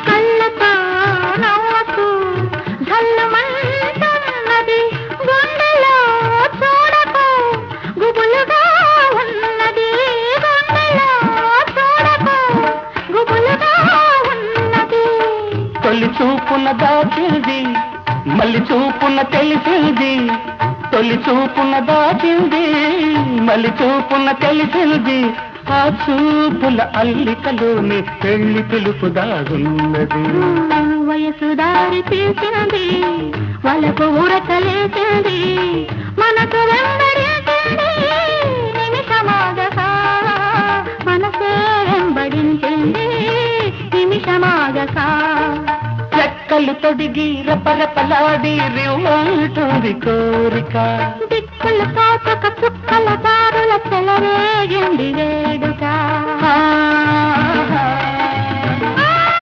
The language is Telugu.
కళ్ళతో నవ్వకు ఝల్లుమంటున్నది గుండెలో చూడకు గుబులుగా ఉన్నది గుండెలో చూడకు గుబులుగా ఉన్నది తొలి చూపున దాచింది మళ్ళీ చూపున తెలిసింది తొలి చూపున దాచింది మళ్ళీ చూపున తెలిసింది ఆ చూపుల అల్లికలోని పెళ్లి పిలుపు దాగున్నది వయసు దారి తీసింది వాళ్ళకు ఊరకలేసింది మనకు వెంబడించింది నిమిషమాగగా మనసే వెంబడించింది నిమిషమాగగా రెక్కలు తొడిగి రపరపలాడి రివ్వంటుంది కోరిక దిక్కులు కాచక చుక్కల దారుల చెలరేగింది వేడుక